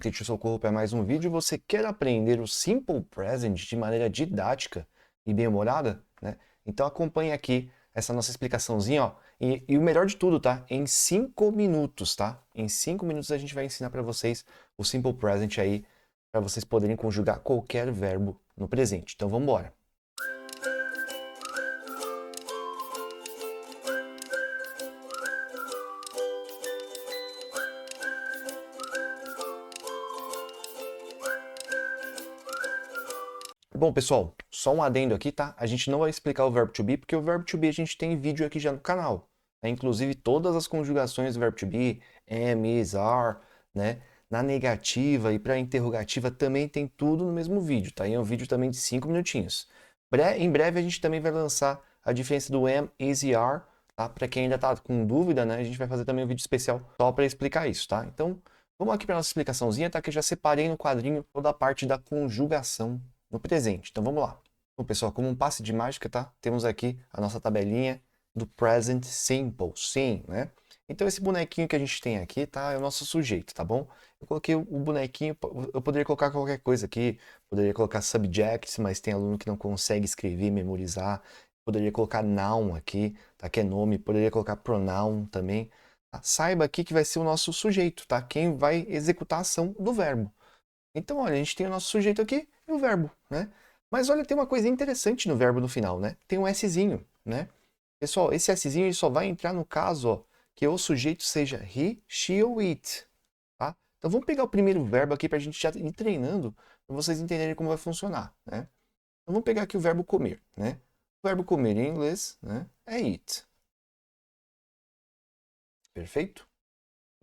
Teacher Socorro para mais um vídeo. Você quer aprender o Simple Present de maneira didática e bem-humorada, né? Então acompanhe aqui essa nossa explicaçãozinha, ó. E o melhor de tudo, tá? Em 5 minutos, tá? Em 5 minutos a gente vai ensinar para vocês o Simple Present aí, para vocês poderem conjugar qualquer verbo no presente. Então vamos embora. Bom, pessoal, só um adendo aqui, tá? A gente não vai explicar o verbo to be, porque o verbo to be a gente tem vídeo aqui já no canal, né? Inclusive todas as conjugações do verbo to be, am, is, are, né? Na negativa e para interrogativa também tem tudo no mesmo vídeo, tá? E é um vídeo também de 5 minutinhos. Em breve a gente também vai lançar a diferença do am, is e are, tá? Para quem ainda tá com dúvida, né? A gente vai fazer também um vídeo especial só para explicar isso, tá? Então, vamos aqui para nossa explicaçãozinha, tá? Que eu já separei no quadrinho toda a parte da conjugação no presente. Então vamos lá. Bom, pessoal, como um passe de mágica, tá? Temos aqui a nossa tabelinha do present simple, sim, né? Então esse bonequinho que a gente tem aqui, tá? É o nosso sujeito, tá bom? Eu coloquei o bonequinho, eu poderia colocar qualquer coisa aqui, poderia colocar subject, mas tem aluno que não consegue escrever, memorizar. Poderia colocar noun aqui, tá? Que é nome, poderia colocar pronoun também. Tá? Saiba aqui que vai ser o nosso sujeito, tá? Quem vai executar a ação do verbo. Então, olha, a gente tem o nosso sujeito aqui e o verbo, né? Mas olha, tem uma coisa interessante no verbo no final, né? Tem um Szinho, né? Pessoal, esse Szinho ele só vai entrar no caso, ó, que o sujeito seja he, she ou it, tá? Então vamos pegar o primeiro verbo aqui para a gente já ir treinando, para vocês entenderem como vai funcionar, né? Então vamos pegar aqui o verbo comer, né? O verbo comer em inglês, né, é eat. Perfeito?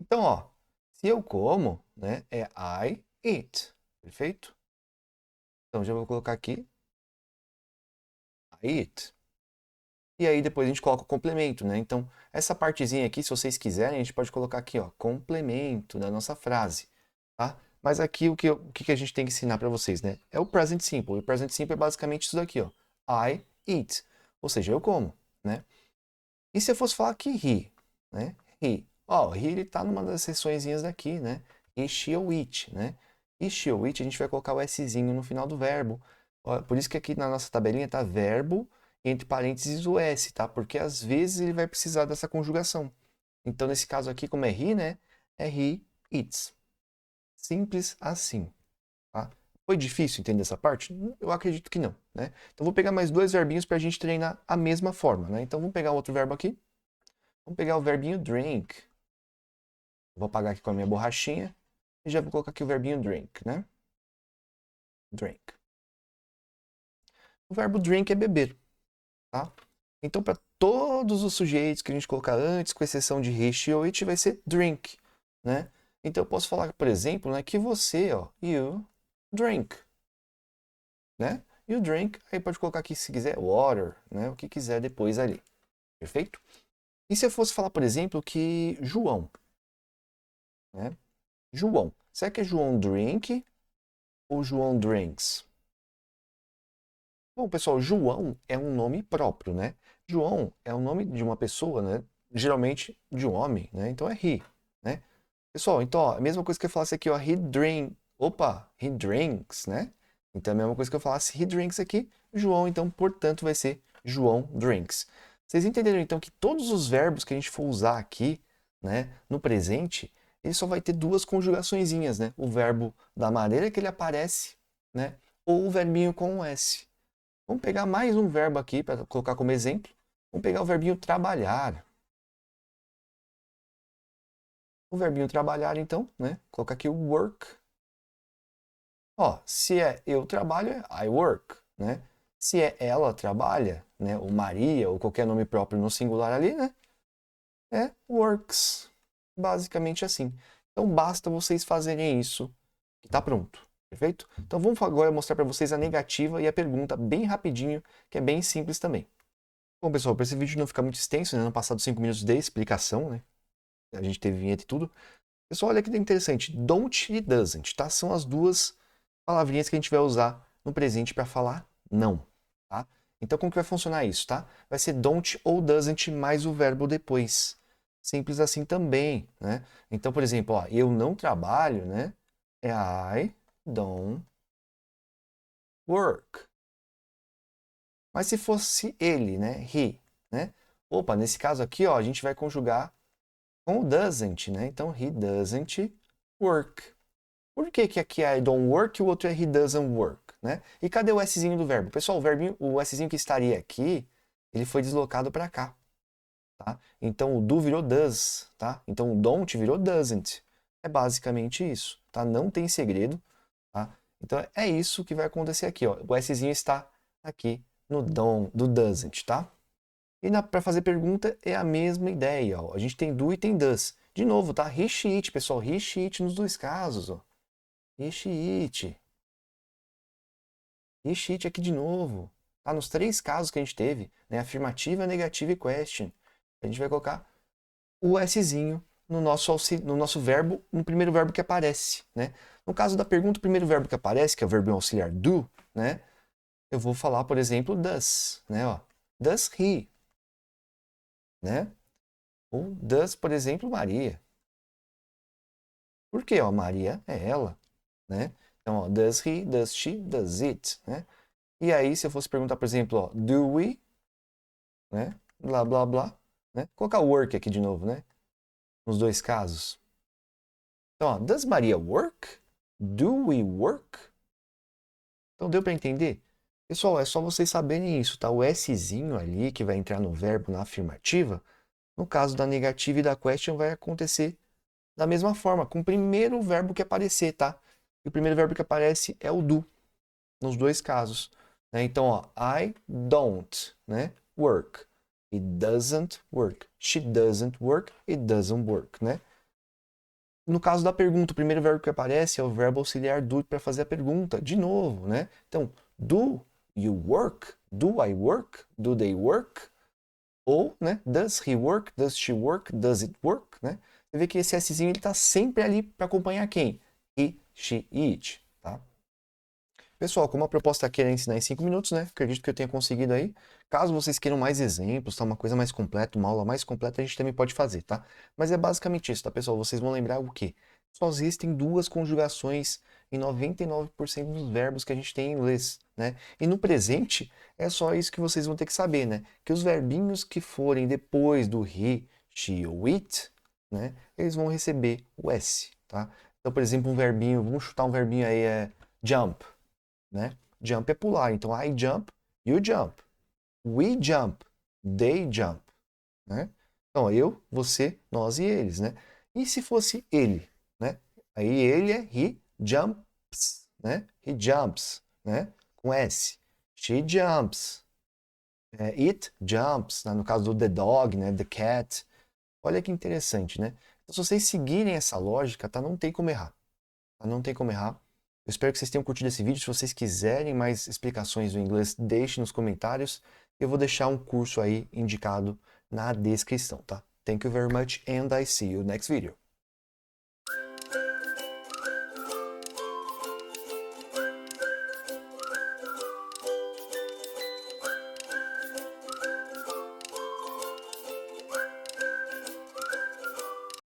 Então, ó, se eu como, né, é I eat. Perfeito? Então já vou colocar aqui I eat. E aí depois a gente coloca o complemento, né? Então, essa partezinha aqui, se vocês quiserem, a gente pode colocar aqui, ó, complemento da nossa frase, tá? Mas aqui o que a gente tem que ensinar para vocês, né? É o present simple. E o present simple é basicamente isso daqui, ó. I eat. Ou seja, eu como, né? E se eu fosse falar que he, né? He. Ó, he ele tá numa das seçõezinhas daqui, né? He, she ou it, né? He, she ou it, a gente vai colocar o Szinho no final do verbo. Ó, por isso que aqui na nossa tabelinha tá verbo, entre parênteses o S, tá? Porque às vezes ele vai precisar dessa conjugação. Então, nesse caso aqui, como é he, né? É he eats. Simples assim, tá? Foi difícil entender essa parte? Eu acredito que não, né? Então, vou pegar mais dois verbinhos para a gente treinar a mesma forma, né? Então, vamos pegar outro verbo aqui. Vamos pegar o verbinho drink. Vou apagar aqui com a minha borrachinha e já vou colocar aqui o verbinho drink, né? Drink. O verbo drink é beber, tá? Então, para todos os sujeitos que a gente colocar antes, com exceção de he, she ou it, vai ser drink, né? Então, eu posso falar, por exemplo, né, que você, ó, you drink, né? You drink, aí pode colocar aqui, se quiser, water, né? O que quiser depois ali, perfeito? E se eu fosse falar, por exemplo, que João, né? João, será que é João drink ou João drinks? Bom, pessoal, João é um nome próprio, né? João é o nome de uma pessoa, né? Geralmente de um homem, né? Então é he, né? Pessoal, então, ó, a mesma coisa que eu falasse aqui, ó, he drink. Opa, he drinks, né? Então é a mesma coisa que eu falasse he drinks aqui, João, então, portanto, vai ser João drinks. Vocês entenderam, então, que todos os verbos que a gente for usar aqui, né, no presente, ele só vai ter duas conjugaçõezinhas, né? O verbo da maneira que ele aparece, né? Ou o verbinho com o S. Vamos pegar mais um verbo aqui para colocar como exemplo. Vamos pegar o verbinho trabalhar. O verbinho trabalhar, então, né? Colocar aqui o work. Ó, se é eu trabalho, é I work, né? Se é ela trabalha, né? Ou Maria, ou qualquer nome próprio no singular ali, né? É works. Basicamente assim. Então basta vocês fazerem isso que tá pronto. Perfeito? Então vamos agora mostrar para vocês a negativa e a pergunta bem rapidinho, que é bem simples também. Bom, pessoal, para esse vídeo não ficar muito extenso, né? Não passar dos 5 minutos de explicação, né? A gente teve vinheta e tudo. Pessoal, olha que interessante. Don't e doesn't, tá? São as duas palavrinhas que a gente vai usar no presente para falar não, tá? Então, como que vai funcionar isso, tá? Vai ser don't ou doesn't mais o verbo depois. Simples assim também, né? Então, por exemplo, ó, eu não trabalho, né? é I don't work. Mas se fosse ele, né? He, né? Opa, nesse caso aqui, ó, a gente vai conjugar com o doesn't, né? Então, he doesn't work. Por que que aqui é I don't work e o outro é he doesn't work, né? E cadê o Szinho do verbo? Pessoal, o Szinho que estaria aqui, ele foi deslocado para cá, tá? Então, o do virou does, tá? Então, o don't virou doesn't. É basicamente isso, tá? Não tem segredo, tá? Então, é isso que vai acontecer aqui, ó. O Szinho está aqui no do doesn't, tá? E para fazer pergunta é a mesma ideia, ó. A gente tem do e tem does. De novo, tá? He, she, it, pessoal. He, she, it nos dois casos, ó. He, she, it. He, she, it aqui de novo. Tá? Nos três casos que a gente teve, né? Afirmativa, negativa e question. A gente vai colocar o Szinho no nosso verbo, no primeiro verbo que aparece, né? No caso da pergunta, o primeiro verbo que aparece, que é o verbo auxiliar do, né? Eu vou falar, por exemplo, does, né? Ó, does he, né? Ou does, por exemplo, Maria. Por quê? Ó, Maria é ela, né? Então, ó, does he, does she, does it, né? E aí, se eu fosse perguntar, por exemplo, ó, do we, né? Blá, blá, blá, né? Colocar work aqui de novo, né? Nos dois casos. Então, ó, does Maria work? Do we work? Então, deu para entender? Pessoal, é só vocês saberem isso, tá? O Szinho ali, que vai entrar no verbo na afirmativa, no caso da negativa e da question, vai acontecer da mesma forma, com o primeiro verbo que aparecer, tá? E o primeiro verbo que aparece é o do, nos dois casos. Né? Então, ó, I don't, né? Work. It doesn't work. She doesn't work. It doesn't work, né? No caso da pergunta, o primeiro verbo que aparece é o verbo auxiliar do para fazer a pergunta, de novo, né? Então, do you work? Do I work? Do they work? Ou, né? Does he work? Does she work? Does it work? Né? Você vê que esse Szinho está sempre ali para acompanhar quem? He, she, it. Tá? Pessoal, como a proposta aqui era ensinar em 5 minutos, né? Acredito que eu tenha conseguido aí. Caso vocês queiram mais exemplos, tá? Uma coisa mais completa, uma aula mais completa, a gente também pode fazer, tá? Mas é basicamente isso, tá, pessoal? Vocês vão lembrar o quê? Só existem duas conjugações em 99% dos verbos que a gente tem em inglês, né? E no presente, é só isso que vocês vão ter que saber, né? Que os verbinhos que forem depois do he, she ou it, né? Eles vão receber o S, tá? Então, por exemplo, um verbinho, vamos chutar um verbinho aí, é jump, né? Jump é pular, então I jump, you jump, we jump, they jump, né? Então, eu, você, nós e eles, né? E se fosse ele, né? Aí ele é he jumps, né? He jumps, né? Com S. She jumps. It jumps, né? No caso do the dog, né? The cat. Olha que interessante, né? Então, se vocês seguirem essa lógica, tá? Não tem como errar. Tá? Não tem como errar. Eu espero que vocês tenham curtido esse vídeo. Se vocês quiserem mais explicações do inglês, deixe nos comentários. Eu vou deixar um curso aí indicado na descrição, tá? Thank you very much and I see you next video.